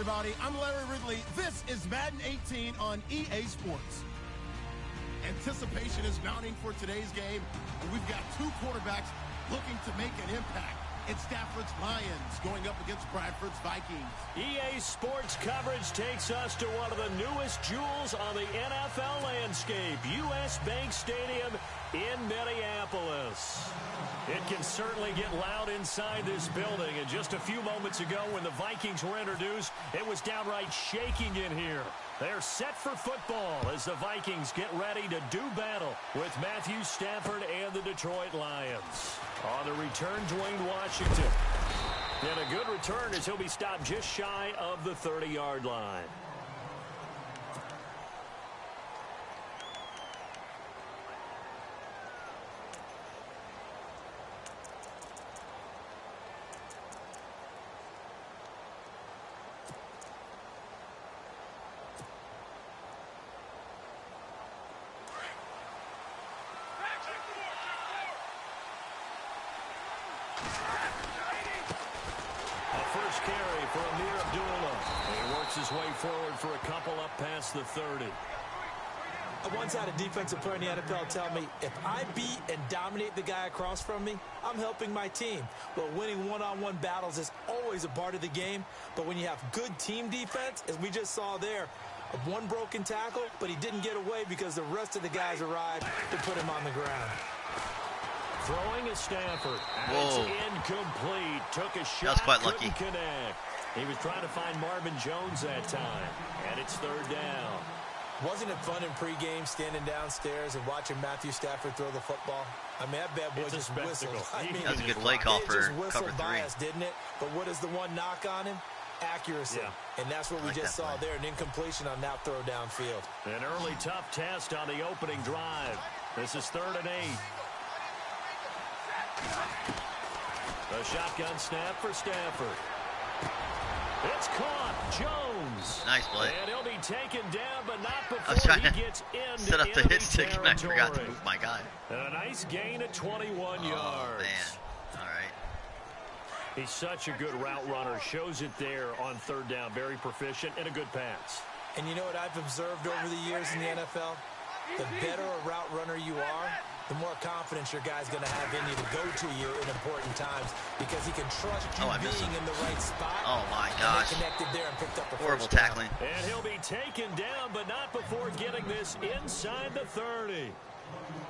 everybody. I'm Larry Ridley. This is Madden 18 on EA Sports. Anticipation is mounting for today's game, and we've got two quarterbacks looking to make an impact. It's Stafford's Lions going up against Bradford's Vikings. EA Sports coverage takes us to one of the newest jewels on the NFL landscape, US Bank Stadium in Minneapolis. It can certainly get loud inside this building, and just a few moments ago when the Vikings were introduced, it was downright shaking in here. They're set for football as the Vikings get ready to do battle with Matthew Stafford and the Detroit Lions. On the return, Dwayne Washington. And a good return as he'll be stopped just shy of the 30-yard line. Carry for Amir Abdullah. He works his way forward for a couple up past the 30. I once had a defensive player in the NFL tell me, if I beat and dominate the guy across from me, I'm helping my team. Well, winning one-on-one battles is always a part of the game, but when you have good team defense, as we just saw there, one broken tackle, but he didn't get away because the rest of the guys arrived to put him on the ground. Throwing is Stafford. It's incomplete. Took a shot. That was quite lucky. Connect. He was trying to find Marvin Jones that time. And it's third down. Wasn't it fun in pregame standing downstairs and watching Matthew Stafford throw the football? I mean, that bad boy just whistled. That was a good play call for cover 3. Us, didn't it? But what is the one knock on him? Accuracy. Yeah. And that's what we just saw there, an incompletion on that throw downfield. An early tough test on the opening drive. This is 3rd and 8. A shotgun snap for Stafford. It's caught. Jones. Nice play. And he'll be taken down, but not before he gets in. Set up the hit stick, and I forgot to move my guy. And a nice gain of 21 yards. Man. All right. He's such a good route runner. Shows it there on 3rd down. Very proficient and a good pass. And you know what I've observed over the years in the NFL? The better a route runner you are, the more confidence your guy's going to have in you to go to you in important times because he can trust you being in the right spot. Oh, my gosh. And they connected there and picked up the horrible first down. tackling. And he'll be taken down, but not before getting this inside the 30.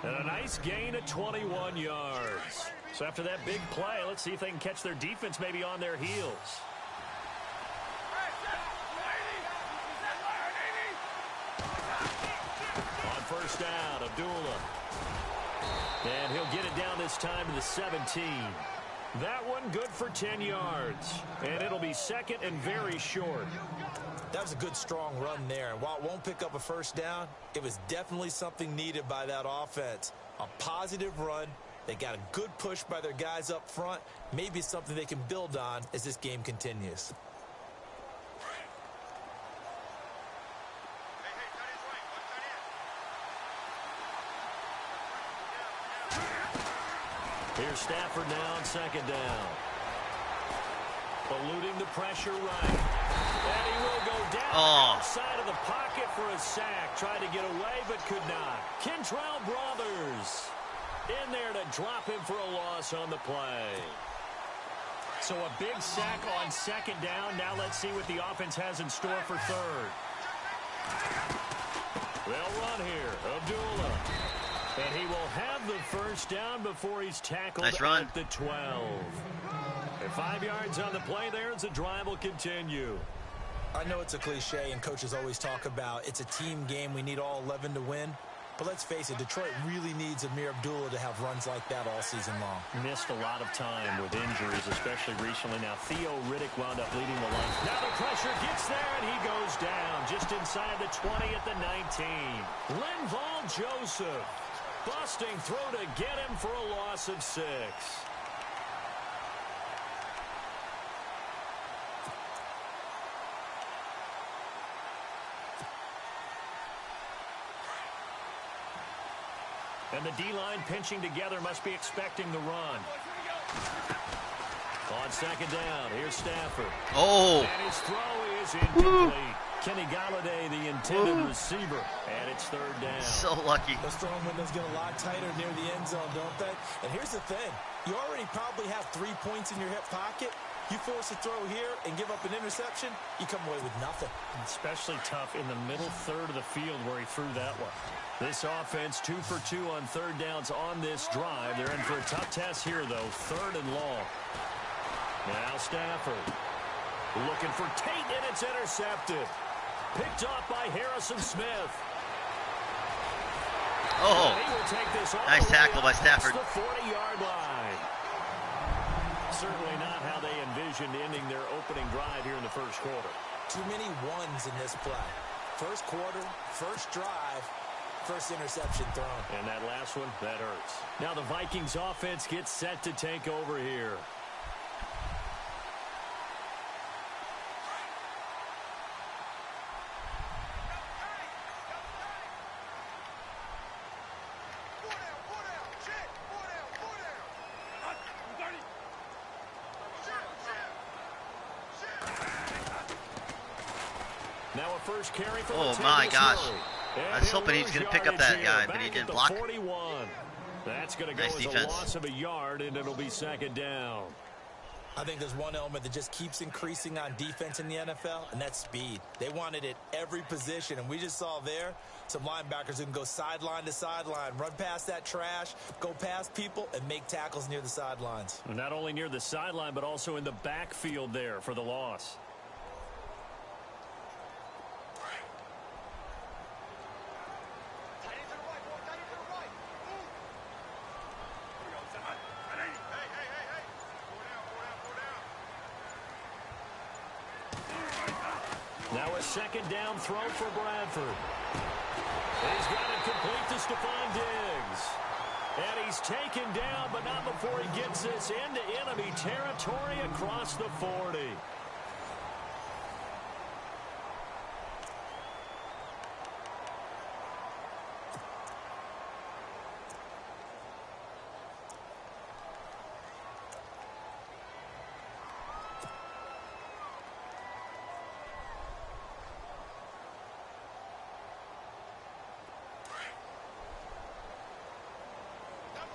And a nice gain of 21 yards. So after that big play, let's see if they can catch their defense maybe on their heels. On first down, Abdullah. And he'll get it down this time to the 17. That one good for 10 yards. And it'll be 2nd and very short. That was a good, strong run there. And while it won't pick up a first down, it was definitely something needed by that offense. A positive run. They got a good push by their guys up front. Maybe something they can build on as this game continues. Here's Stafford now on 2nd down. Eluding the pressure right. And he will go down outside of the pocket for a sack. Tried to get away but could not. Kentrell Brothers in there to drop him for a loss on the play. So a big sack on 2nd down. Now let's see what the offense has in store for 3rd. They'll run here. Abdullah. And he will have the first down before he's tackled at the 12. And 5 yards on the play there as the drive will continue. I know it's a cliche and coaches always talk about it's a team game. We need all 11 to win. But let's face it, Detroit really needs Amir Abdullah to have runs like that all season long. Missed a lot of time with injuries, especially recently. Now Theo Riddick wound up leading the line. Now the pressure gets there, and he goes down just inside the 20 at the 19. Linval Joseph busting through to get him for a loss of 6. And the D-line pinching together, must be expecting the run. On second down, here's Stafford. Oh. And his throw is incomplete. Kenny Galladay, the intended receiver, and it's third down. So lucky. Those throwing windows get a lot tighter near the end zone, don't they? And here's the thing. You already probably have 3 points in your hip pocket. You force a throw here and give up an interception, you come away with nothing. Especially tough in the middle third of the field where he threw that one. This offense 2 for 2 on third downs on this drive. They're in for a tough test here, though. Third and long. Now Stafford looking for Tate, and it's intercepted. Picked off by Harrison Smith. Oh, nice tackle by Stafford. The 40-yard line. Certainly not how they envisioned ending their opening drive here in the first quarter. Too many ones in this play. First quarter, first drive, first interception thrown. And that last one, that hurts. Now the Vikings offense gets set to take over here. Now a first carry for oh my gosh. I was hoping he was going to pick up that guy, but he didn't block. 41. That's going to go Nice as defense. a loss of a yard, and it'll be second down. I think there's one element that just keeps increasing on defense in the NFL, and that's speed. They want it at every position, and we just saw there some linebackers who can go sideline to sideline, run past that trash, go past people, and make tackles near the sidelines. Not only near the sideline, but also in the backfield there for the loss. Now a second down throw for Bradford. He's got it complete to Stephon Diggs. And he's taken down, but not before he gets this into enemy territory across the 40.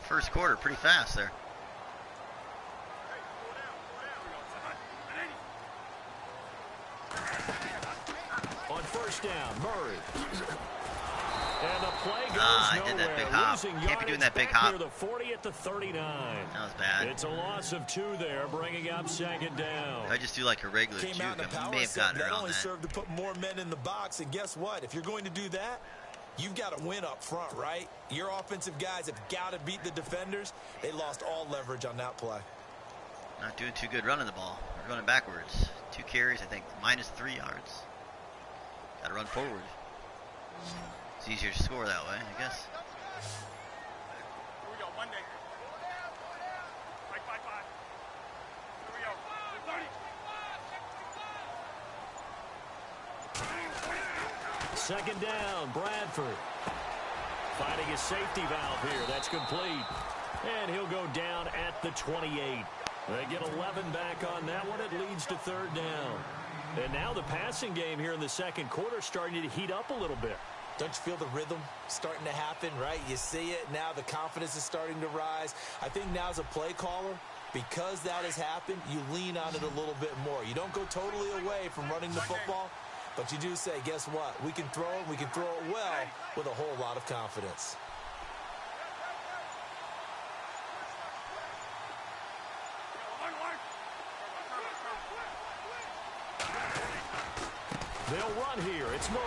First quarter, pretty fast there. On first down, Murray. And the play goes I nowhere. did that big hop. Can't be doing that big hop. The 40 at the 39. That was bad. It's a loss of 2 there, bringing up second down. If I just do like a regular juke, I may have gotten that around only that. served to put more men in the box, and guess what? If you're going to do that, you've got to win up front, right? Your offensive guys have got to beat the defenders. They lost all leverage on that play. Not doing too good running the ball. We're running backwards. 2 carries, I think, minus 3 yards. Got to run forward. It's easier to score that way, I guess. Here we go, Monday. Fight. Here we go. 30. Second down, Bradford. Finding his safety valve here. That's complete. And he'll go down at the 28. They get 11 back on that one. It leads to third down. And now the passing game here in the second quarter starting to heat up a little bit. Don't you feel the rhythm starting to happen, right? You see it now. The confidence is starting to rise. I think now as a play caller, because that has happened, you lean on it a little bit more. You don't go totally away from running the football, but you do say, guess what? We can throw it. We can throw it well with a whole lot of confidence. They'll run here. It's Murray.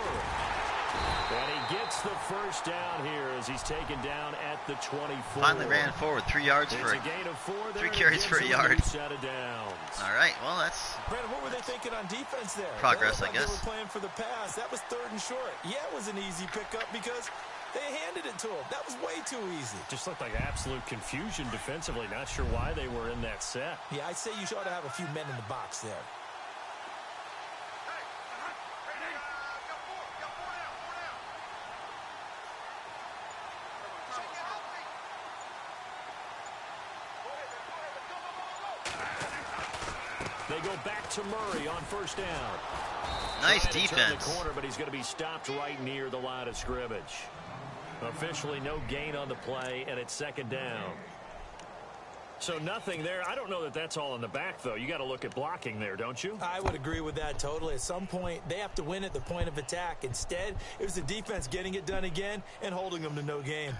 And he gets the first down here as he's taken down at the 24. Finally ran forward. 3 yards for a gain of 4 there. 3 carries for a yard. Set of downs. All right, well, that's Brandon, what were they thinking on defense there? progress, I guess. They were playing for the pass. That was third and short. Yeah, it was an easy pickup because they handed it to him. That was way too easy. Just looked like absolute confusion defensively. Not sure why they were in that set. Yeah, I'd say you ought to have a few men in the box there. They go back to Murray on first down. Nice Trying to turn the defense. corner, but he's going to be stopped right near the line of scrimmage. Officially no gain on the play, and it's second down. So nothing there. I don't know that that's all in the back, though. You got to look at blocking there, don't you? I would agree with that totally. At some point, they have to win at the point of attack. Instead, it was the defense getting it done again and holding them to no gain.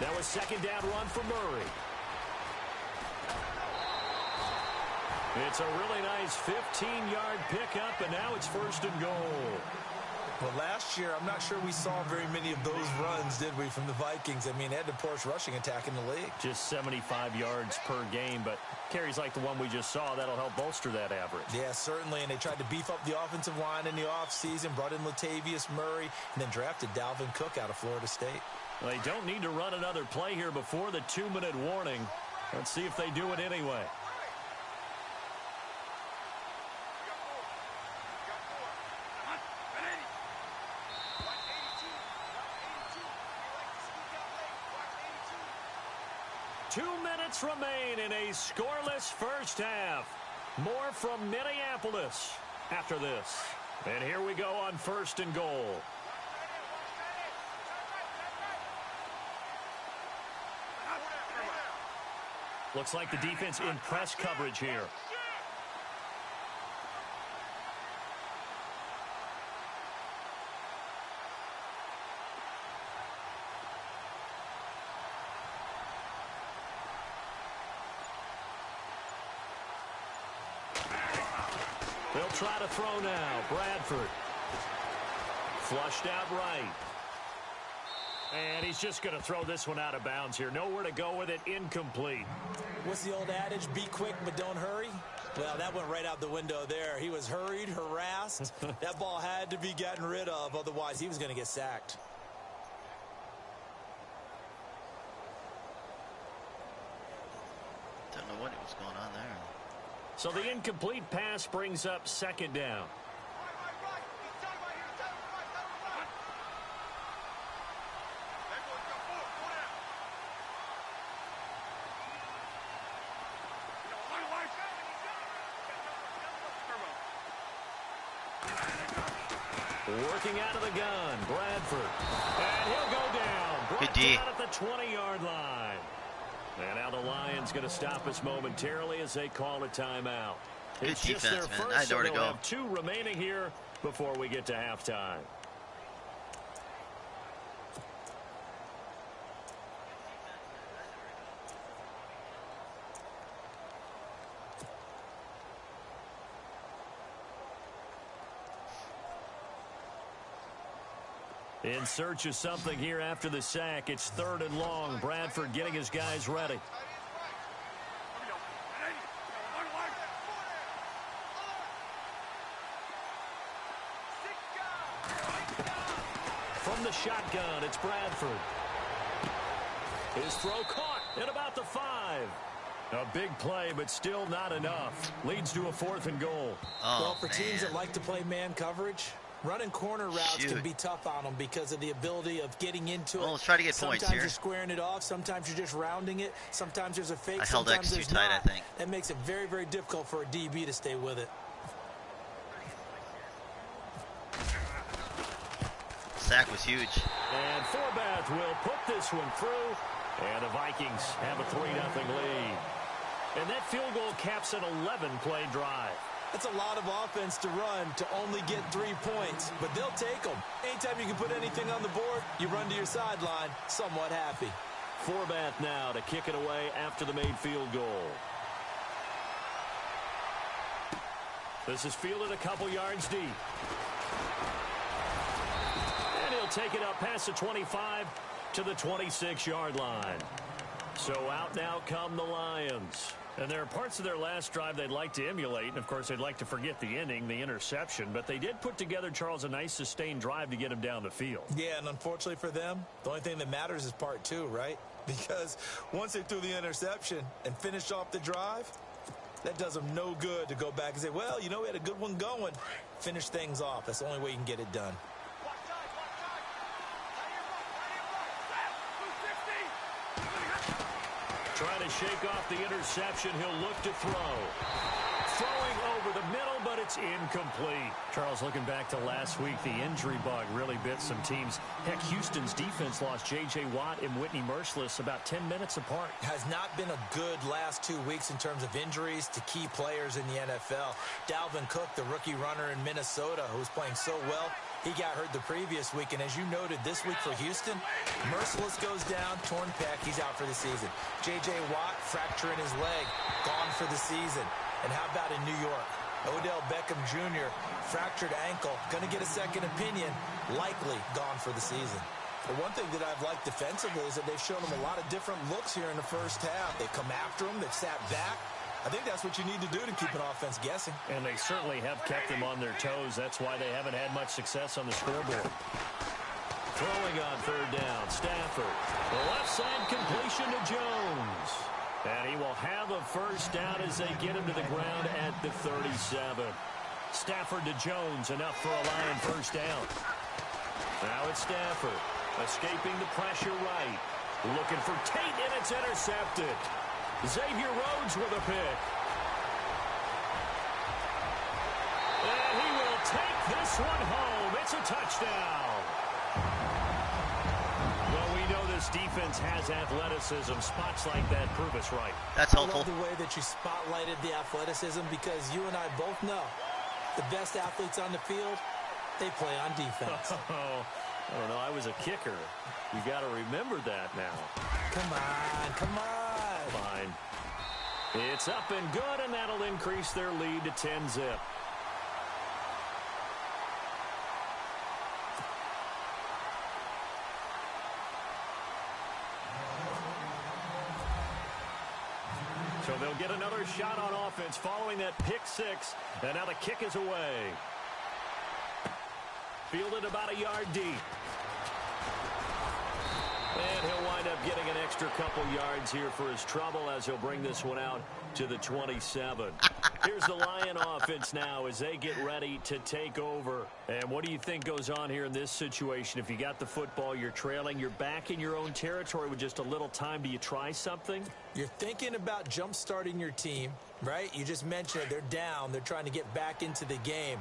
That was second down run for Murray. It's a really nice 15-yard pickup, and now it's first and goal. Well, last year, I'm not sure we saw very many of those runs, did we, from the Vikings? I mean, they had the poorest rushing attack in the league. Just 75 yards per game, but carries like the one we just saw, that'll help bolster that average. Yeah, certainly, and they tried to beef up the offensive line in the offseason, brought in Latavius Murray, and then drafted Dalvin Cook out of Florida State. They don't need to run another play here before the 2-minute warning. Let's see if they do it anyway. Two minutes remain in a scoreless first half. More from Minneapolis after this. And here we go on first and goal. Looks like the defense in press coverage here. They'll try to throw now. Bradford. Flushed out right. And he's just going to throw this one out of bounds here. Nowhere to go with it. Incomplete. What's the old adage? Be quick, but don't hurry. Well, that went right out the window there. He was hurried, harassed. That ball had to be gotten rid of. Otherwise, he was going to get sacked. Don't know what was going on there. So the incomplete pass brings up second down. Working out of the gun, Bradford. And he'll go down. Brought down at the 20-yard line. And now the Lions going to stop us momentarily as they call a timeout. It's just their first, so they'll have 2 remaining here before we get to halftime. In search of something here after the sack. It's 3rd and long. Bradford getting his guys ready. From the shotgun, it's Bradford. His throw caught at about the 5. A big play, but still not enough. Leads to a 4th and goal. Well, for teams that like to play man coverage, running corner routes can be tough on them because of the ability of getting into it. Let's try to get points here. Sometimes you're squaring it off. Sometimes you're just rounding it. Sometimes there's a fake. I held X too tight, I think. That makes it very, very difficult for a DB to stay with it. Sack was huge. And Forbath will put this one through. And the Vikings have a 3-0 lead. And that field goal caps an 11-play drive. That's a lot of offense to run to only get 3 points, but they'll take them. Anytime you can put anything on the board, you run to your sideline somewhat happy. Forbath now to kick it away after the made field goal. This is fielded a couple yards deep. And he'll take it up past the 25 to the 26-yard line. So out now come the Lions. And there are parts of their last drive they'd like to emulate. And, of course, they'd like to forget the inning, the interception. But they did put together, Charles, a nice sustained drive to get him down the field. Yeah, and unfortunately for them, the only thing that matters is part two, right? Because once they threw the interception and finished off the drive, that does them no good to go back and say, well, you know, we had a good one going. Finish things off. That's the only way you can get it done. Trying to shake off the interception. He'll look to throw. Throwing over the middle, but it's incomplete. Charles, looking back to last week, the injury bug really bit some teams. Heck, Houston's defense lost J.J. Watt and Whitney Merciless about 10 minutes apart. Has not been a good last 2 weeks in terms of injuries to key players in the NFL. Dalvin Cook, the rookie runner in Minnesota, who was playing so well, he got hurt the previous week. And as you noted, this week for Houston, Merciless goes down, torn pec, he's out for the season. J.J. Watt, fracture in his leg, gone for the season. And how about in New York? Odell Beckham Jr., fractured ankle, going to get a second opinion, likely gone for the season. The one thing that I've liked defensively is that they've shown them a lot of different looks here in the first half. They've come after them, they've sat back. I think that's what you need to do to keep an offense guessing. And they certainly have kept them on their toes. That's why they haven't had much success on the scoreboard. Throwing on third down, Stafford. The left side completion to Jones. And he will have a first down as they get him to the ground at the 37. Stafford to Jones, enough for a Lion first down. Now it's Stafford, escaping the pressure right. Looking for Tate, and it's intercepted. Xavier Rhodes with a pick. And he will take this one home. It's a touchdown. Well, we know this defense has athleticism. Spots like that prove us right. That's I helpful. love the way that you spotlighted the athleticism, because you and I both know the best athletes on the field, they play on defense. I don't know. I was a kicker. You got to remember that now. Come on, come on. Fine. It's up and good, and that'll increase their lead to 10-zip. So they'll get another shot on offense following that pick six. And now the kick is away. Fielded about a yard deep. And he'll wind up getting an extra couple yards here for his trouble as he'll bring this one out to the 27. Here's the Lion offense now as they get ready to take over. And what do you think goes on here in this situation? If you got the football, you're trailing, you're back in your own territory with just a little time. Do you try something? You're thinking about jump-starting your team, right? You just mentioned it. They're down. They're trying to get back into the game.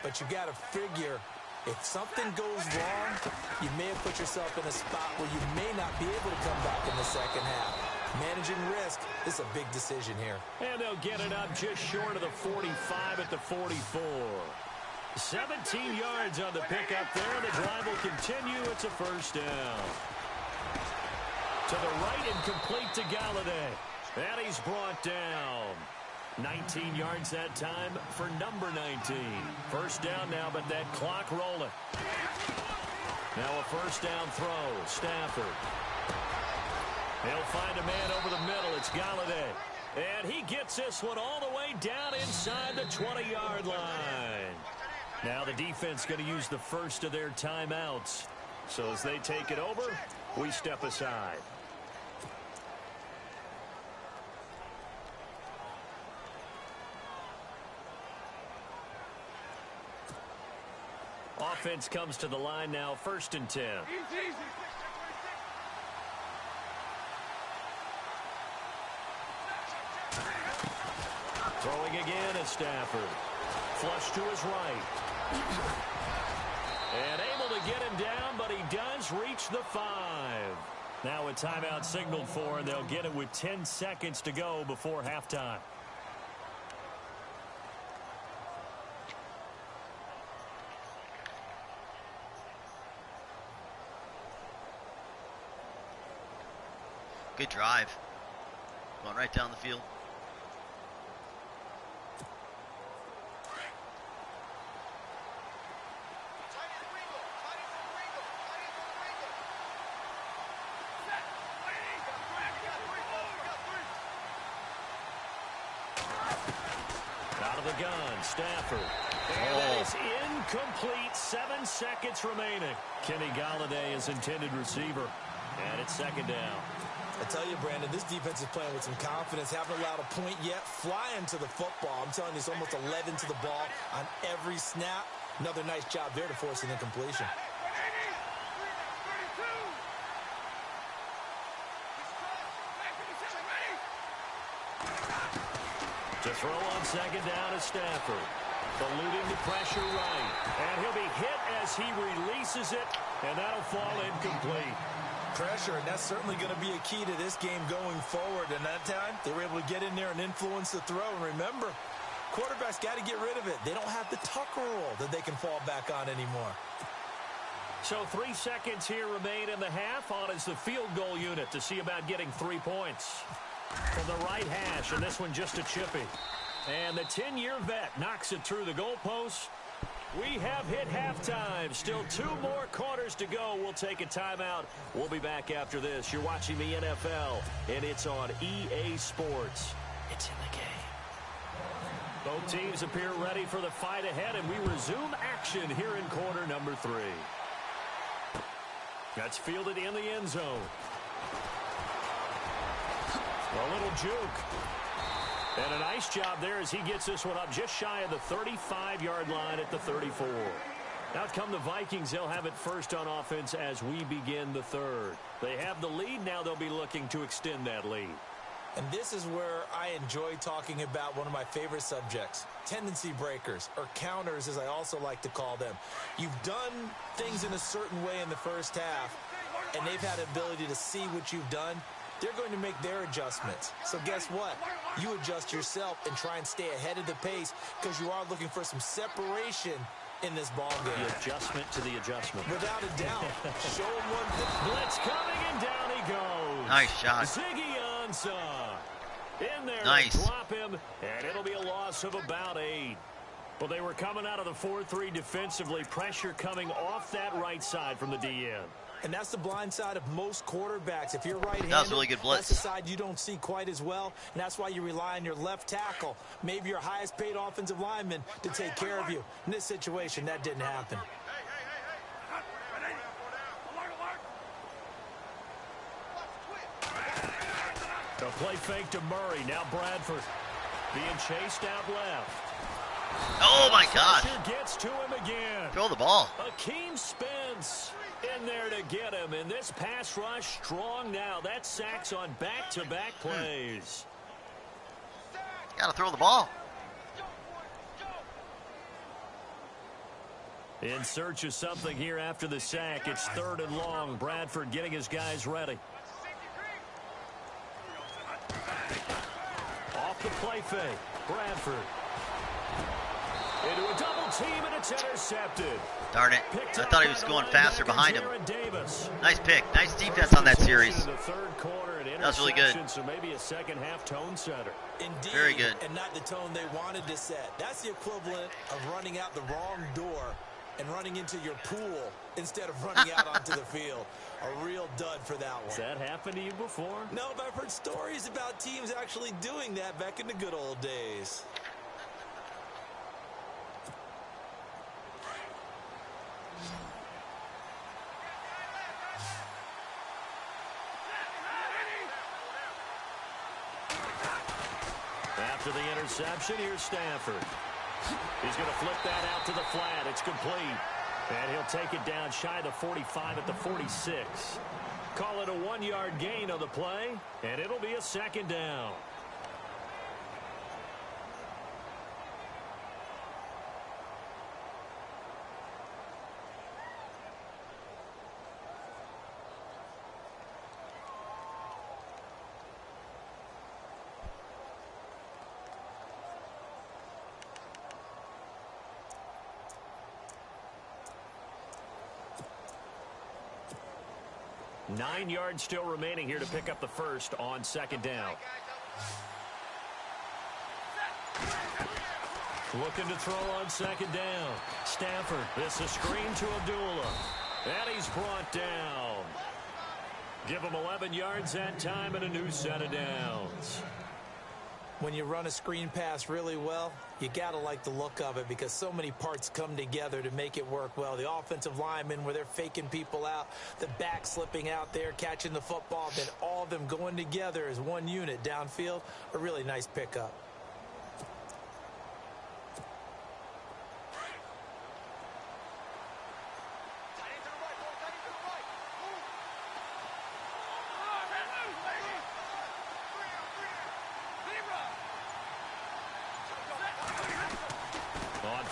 But you got to figure, if something goes wrong, you may have put yourself in a spot where you may not be able to come back in the second half. Managing risk is a big decision here. And they'll get it up just short of the 45 at the 44. 17 yards on the pickup there. The drive will continue. It's a first down. To the right and complete to Galladay. And he's brought down. 19 yards that time for number 19. First down now, but that clock rolling. Now a first down throw. Stafford. He'll find a man over the middle. It's Galladay. And he gets this one all the way down inside the 20-yard line. Now the defense going to use the first of their timeouts. So as they take it over, we step aside. Offense comes to the line now, 1st and 10. Throwing again is Stafford. Flush to his right. And able to get him down, but he does reach the 5. Now a timeout signaled for, and they'll get it with 10 seconds to go before halftime. Good drive. Going right down the field. of the gun, Stafford. And that is incomplete. 7 seconds remaining. Kenny Galladay is intended receiver. And it's second down. I tell you, Brandon, this defense is playing with some confidence. Haven't allowed a point yet. Flying to the football. I'm telling you, it's almost 11 to the ball on every snap. Another nice job there to force an incompletion. To throw on second down is Stafford. Eluding the pressure right. And he'll be hit as he releases it. And that'll fall incomplete. Pressure, and that's certainly going to be a key to this game going forward. And that time, they were able to get in there and influence the throw. And remember, quarterbacks got to get rid of it. They don't have the Tucker rule that they can fall back on anymore. So 3 seconds here remain in the half. On is the field goal unit to see about getting 3 points. From the right hash, and this one just a chippy. And the 10-year vet knocks it through the goalpost. We have hit halftime. Still 2 more quarters to go. We'll take a timeout. We'll be back after this. You're watching the NFL, and it's on EA Sports. It's in the game. Both teams appear ready for the fight ahead, and we resume action here in quarter number 3. That's fielded in the end zone. A little juke. And a nice job there as he gets this one up just shy of the 35-yard line at the 34. Out come the Vikings. They'll have it first on offense as we begin the third. They have the lead. Now they'll be looking to extend that lead. And this is where I enjoy talking about one of my favorite subjects, tendency breakers, or counters as I also like to call them. You've done things in a certain way in the first half, and they've had the ability to see what you've done. They're going to make their adjustments. So guess what? You adjust yourself and try and stay ahead of the pace because you are looking for some separation in this ball game. The adjustment to the adjustment. Without a doubt. Show him one thing. Blitz coming, and down he goes. Nice shot. Ziggy Ansah. In there nice. To drop him, and it'll be a loss of about 8. Well, they were coming out of the 4-3 defensively. Pressure coming off that right side from the DN. And that's the blind side of most quarterbacks. If you're right-handed, that was really good blitz. That's the side you don't see quite as well, and that's why you rely on your left tackle, maybe your highest-paid offensive lineman, to take care of you. In this situation, that didn't happen. The play fake to Murray. Now Bradford being chased out left. Oh, my gosh. Gets to him again. Throw the ball. Akeem Spence in there to get him. And this pass rush strong now. That's sacks on back-to-back plays. Got to throw the ball. In search of something here after the sack. It's 3rd and long. Bradford getting his guys ready. Off the play fake. Bradford. Into a double team, and it's intercepted. Darn it. I thought he was going faster behind him. Nice pick. Nice defense on that series. That was really good. So maybe a second half tone setter. Indeed. Very good. And not the tone they wanted to set. That's the equivalent of running out the wrong door and running into your pool instead of running out onto the field. A real dud for that one. Has that happened to you before? No, but I've heard stories about teams actually doing that back in the good old days. After the interception, here's Stafford. He's going to flip that out to the flat. It's complete. And he'll take it down shy of the 45 at the 46. Call it a 1-yard gain on the play, and it'll be a second down. Nine yards still remaining here to pick up the first on second down. Looking to throw on second down. Stafford, this is a screen to Abdullah. And he's brought down. Give him 11 yards that time and a new set of downs. When you run a screen pass really well, you got to like the look of it because so many parts come together to make it work well. The offensive linemen, where they're faking people out, the back slipping out there, catching the football, then all of them going together as one unit downfield, a really nice pickup.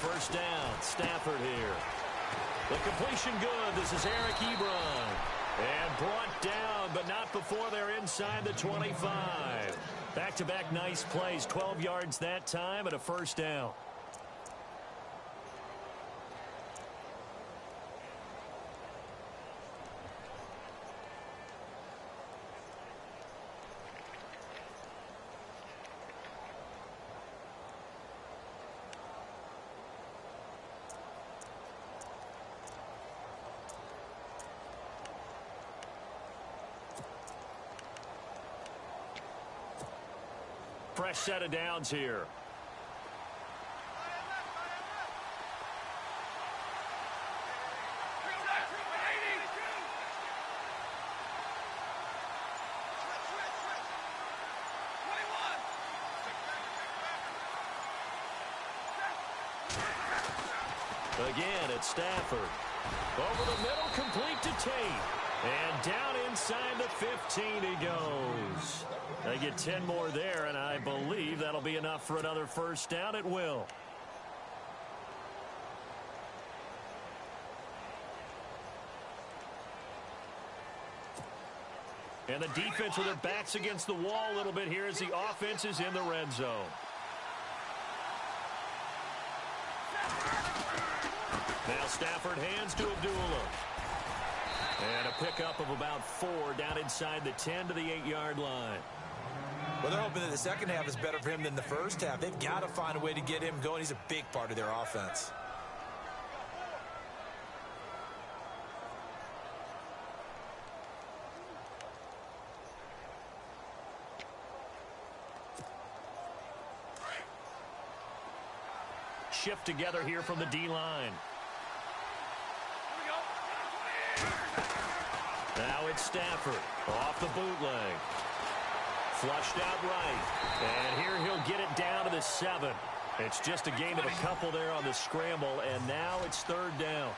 First down, Stafford here. The completion good. This is Eric Ebron. And brought down, but not before they're inside the 25. Back-to-back nice plays, 12 yards that time and a first down. Fresh set of downs here. Again, it's Stafford. Over the middle, complete to Tate. And down inside the 15 he goes. They get 10 more there, and I believe that'll be enough for another first down. It will. And the defense with their backs against the wall a little bit here as the offense is in the red zone. Now Stafford hands to Abdullah. And a pickup of about 4 down inside the 10 to the 8-yard line. Well, they're hoping that the second half is better for him than the first half. They've got to find a way to get him going. He's a big part of their offense. Shift together here from the D-line. Now it's Stafford off the bootleg. Flushed out right. And here he'll get it down to the 7. It's just a gain of a couple there on the scramble, and now it's third down.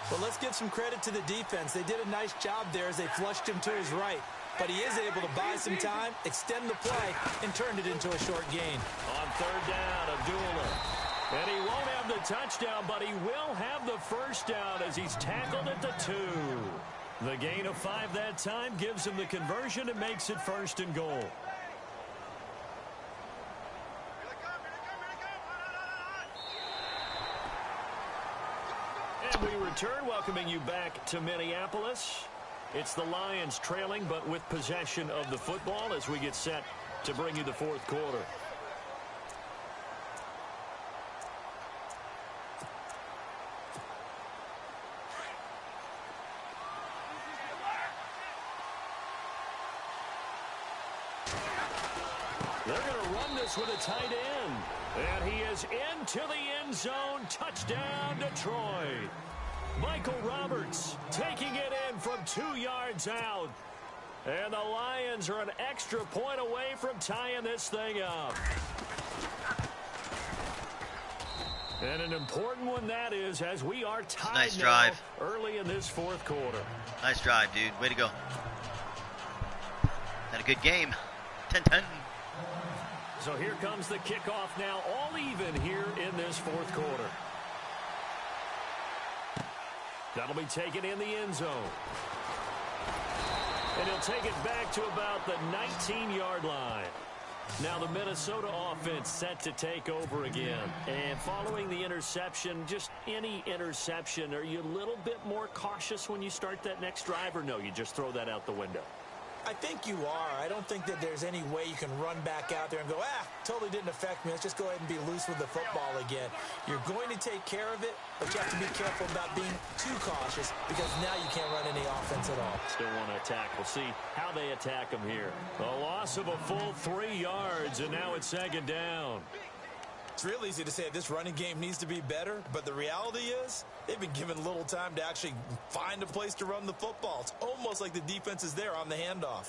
Well, let's give some credit to the defense. They did a nice job there as they flushed him to his right. But he is able to buy some time, extend the play, and turned it into a short gain. On third down, Abdullah. And he won't have the touchdown, but he will have the first down as he's tackled at the 2. The gain of 5 that time gives him the conversion and makes it first and goal. And we return, welcoming you back to Minneapolis. It's the Lions trailing, but with possession of the football as we get set to bring you the fourth quarter. They're going to run this with a tight end. And he is into the end zone. Touchdown, Detroit. Michael Roberts taking it in from 2 yards out. And the Lions are an extra point away from tying this thing up. And an important one that is, as we are tied nice now drive early in this fourth quarter. Nice drive, dude. Way to go. Had a good game. 10-10. So here comes the kickoff now, all even here in this fourth quarter. That'll be taken in the end zone. And he'll take it back to about the 19-yard line. Now the Minnesota offense set to take over again. And following the interception, just any interception, are you a little bit more cautious when you start that next drive, or no, you just throw that out the window? I think you are. I don't think that there's any way you can run back out there and go, totally didn't affect me. Let's just go ahead and be loose with the football again. You're going to take care of it, but you have to be careful about being too cautious because now you can't run any offense at all. Still want to attack. We'll see how they attack them here. A loss of a full 3 yards, and now it's second down. It's real easy to say this running game needs to be better, but the reality is they've been given little time to actually find a place to run the football. It's almost like the defense is there on the handoff.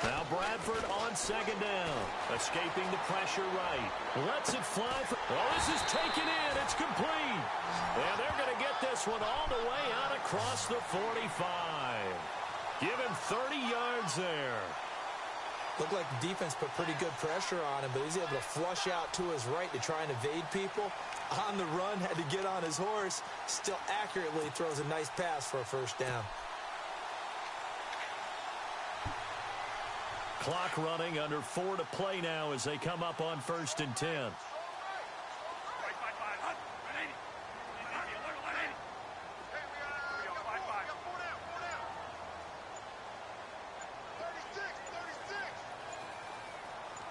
Now Bradford on second down. Escaping the pressure right. Lets it fly. This is taken in. It's complete. And they're going to get this one all the way out across the 45. Give him 30 yards there. Looked like the defense put pretty good pressure on him, but he's able to flush out to his right to try and evade people. On the run, had to get on his horse. Still accurately throws a nice pass for a first down. Clock running, under 4 to play now as they come up on 1st and 10.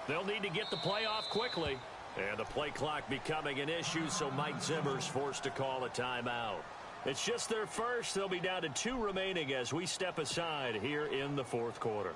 They'll need to get the play off quickly. And the play clock becoming an issue, so Mike Zimmer's forced to call a timeout. It's just their first. They'll be down to 2 remaining as we step aside here in the 4th quarter.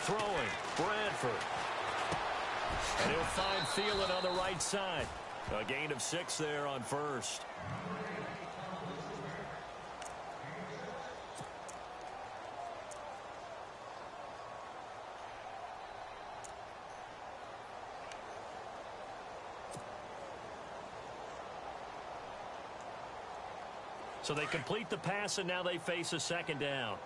Throwing, Bradford. And he'll find Thielen on the right side. A gain of 6 there on first. So they complete the pass, and now they face a second down.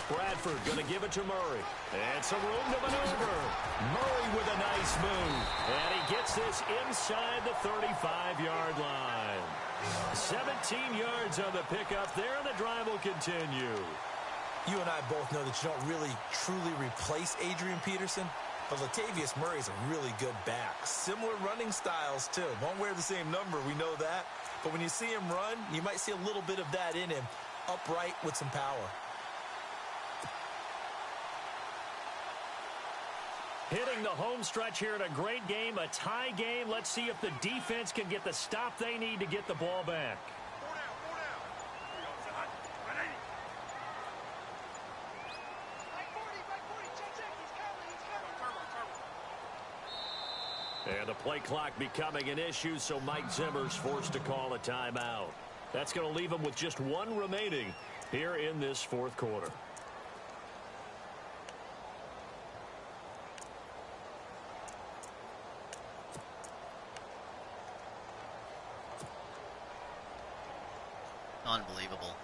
Bradford going to give it to Murray. And some room to maneuver. Murray with a nice move. And he gets this inside the 35-yard line. 17 yards on the pickup there, and the drive will continue. You and I both know that you don't really, truly replace Adrian Peterson, but Latavius Murray's a really good back. Similar running styles, too. Won't wear the same number, we know that. But when you see him run, you might see a little bit of that in him, upright with some power. Hitting the home stretch here in a great game, a tie game. Let's see if the defense can get the stop they need to get the ball back. And the play clock becoming an issue, so Mike Zimmer's forced to call a timeout. That's going to leave him with just 1 remaining here in this 4th quarter. Unbelievable.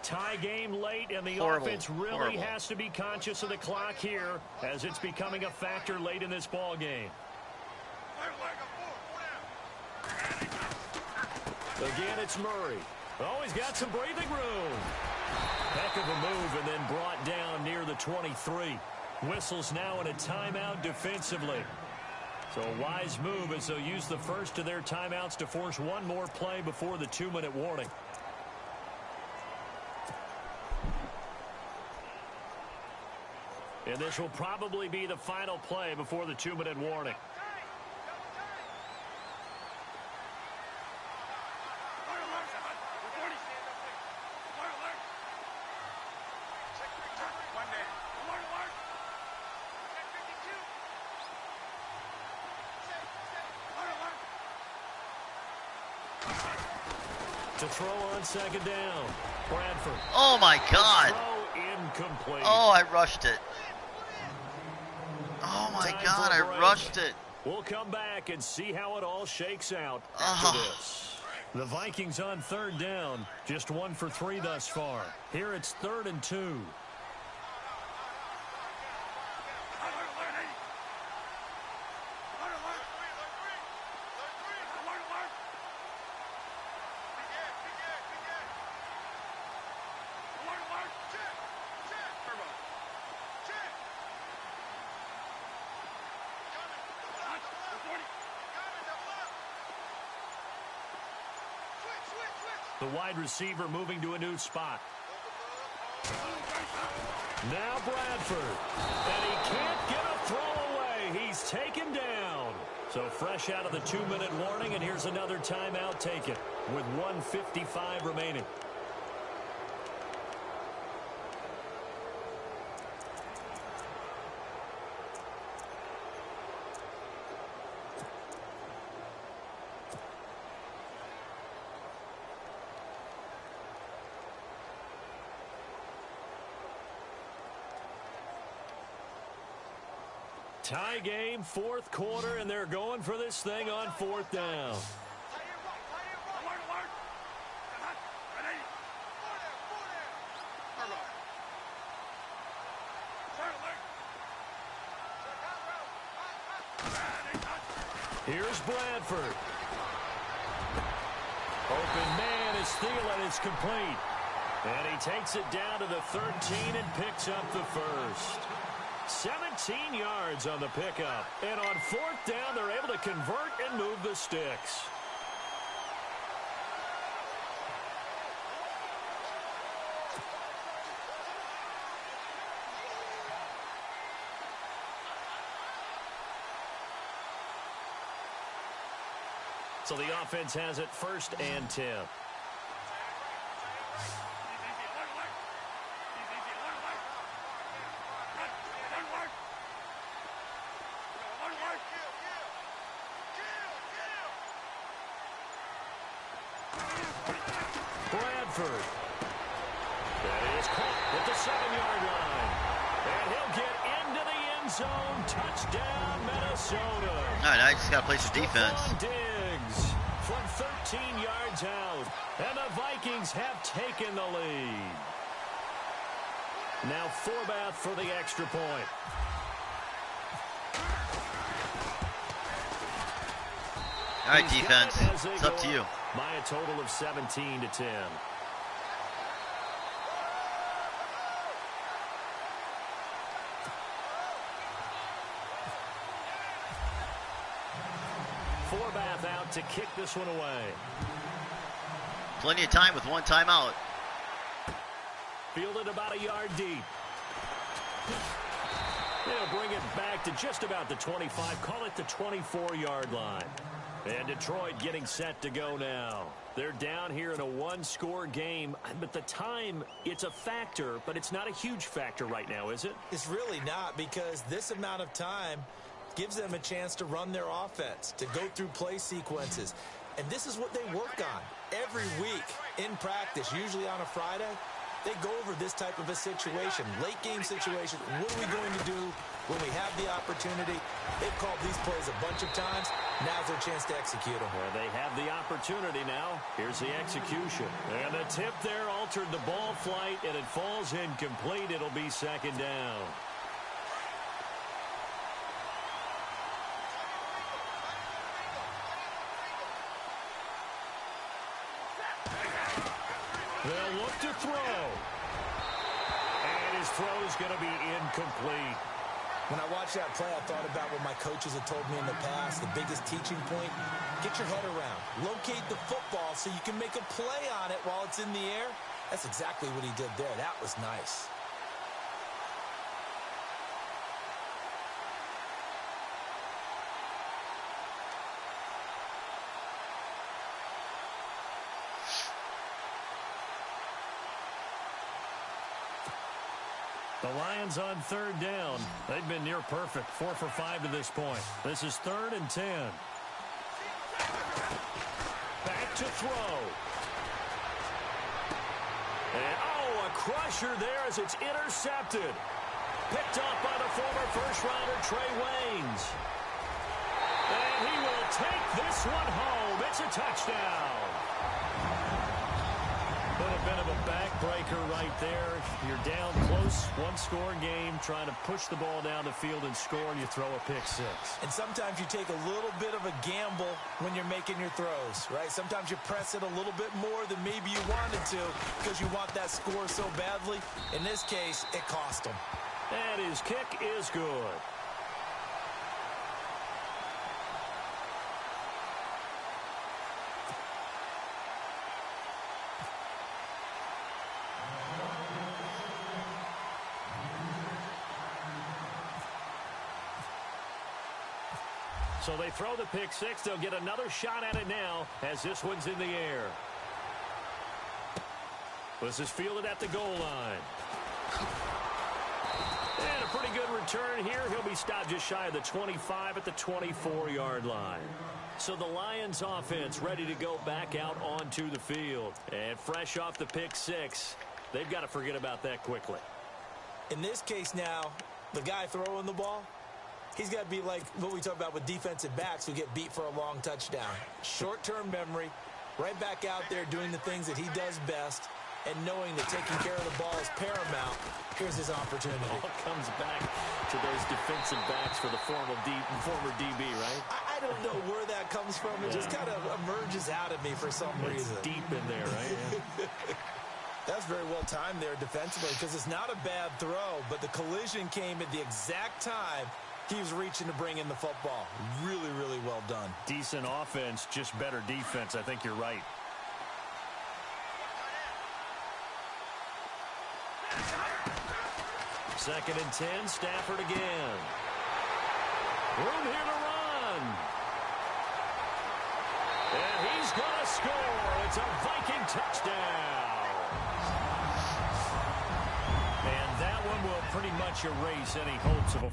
Tie game late, and the offense really has to be conscious of the clock here as it's becoming a factor late in this ball game. Again, it's Murray. Oh, he's got some breathing room. Heck of a move, and then brought down near the 23. Whistles now in a timeout defensively. So a wise move as they'll use the first of their timeouts to force one more play before the 2-minute warning. And this will probably be the final play before the 2-minute warning. To throw on second down. Bradford. Oh, my God. Throw incomplete. Oh, I rushed it. Oh, my Time God, for a I break. rushed it. We'll come back and see how it all shakes out after this. The Vikings on third down. Just 1 for 3 thus far. Here it's 3rd and 2. The wide receiver moving to a new spot. Now Bradford. And he can't get a throw away. He's taken down. So fresh out of the 2-minute warning, and here's another timeout taken with 1:55 remaining. Tie game, 4th quarter, and they're going for this thing on 4th down. Here's Bradford. Open man is Thielen. It's complete. And he takes it down to the 13 and picks up the first. 17 yards on the pickup. And on 4th down, they're able to convert and move the sticks. So the offense has it 1st and 10. Bradford. That is caught at the 7-yard line. And he'll get into the end zone. Touchdown, Minnesota. All right, I just got to play some defense. Diggs from 13 yards out. And the Vikings have taken the lead. Now Forbath for the extra point. All right, defense. It's up to you. By a total of 17 to 10. Forbath out to kick this one away. Plenty of time with 1 timeout. Fielded about a yard deep. They'll bring it back to just about the 25. Call it the 24-yard line. And Detroit getting set to go now. They're down here in a 1-score game. But the time, it's a factor, but it's not a huge factor right now, is it? It's really not, because this amount of time gives them a chance to run their offense, to go through play sequences. And this is what they work on every week in practice, usually on a Friday. They go over this type of a situation, late game situation. What are we going to do when we have the opportunity? They've called these plays a bunch of times. Now's their chance to execute them. Well, they have the opportunity now. Here's the execution. And the tip there altered the ball flight, and it falls incomplete. It'll be 2nd down. They'll look to throw. And his throw is going to be incomplete. When I watched that play, I thought about what my coaches had told me in the past. The biggest teaching point, get your head around. Locate the football so you can make a play on it while it's in the air. That's exactly what he did there. That was nice. The Lions on third down. They've been near perfect. 4 for 5 to this point. This is 3rd and 10. Back to throw. And, oh, a crusher there as it's intercepted. Picked up by the former first-rounder Trey Waynes. And he will take this one home. It's a touchdown. A little bit of a backbreaker right there. You're down close, one-score game, trying to push the ball down the field and score, and you throw a pick six. And sometimes you take a little bit of a gamble when you're making your throws, right? Sometimes you press it a little bit more than maybe you wanted to because you want that score so badly. In this case, it cost them. And his kick is good. So they throw the pick six. They'll get another shot at it now as this one's in the air. This is fielded at the goal line. And a pretty good return here. He'll be stopped just shy of the 25 at the 24-yard line. So the Lions offense ready to go back out onto the field. And fresh off the pick six, they've got to forget about that quickly. In this case now, the guy throwing the ball, he's got to be like what we talk about with defensive backs who get beat for a long touchdown. Short-term memory, right back out there doing the things that he does best, and knowing that taking care of the ball is paramount. Here's his opportunity. All comes back to those defensive backs for the former DB, right? I don't know where that comes from. It just kind of emerges out of me for some reason. Deep in there, right? That's very well timed there defensively because it's not a bad throw, but the collision came at the exact time he was reaching to bring in the football. Really, really well done. Decent offense, just better defense. I think you're right. Second and 10, Stafford again. Room here to run. And he's going to score. It's a Viking touchdown. And that one will pretty much erase any hopes of a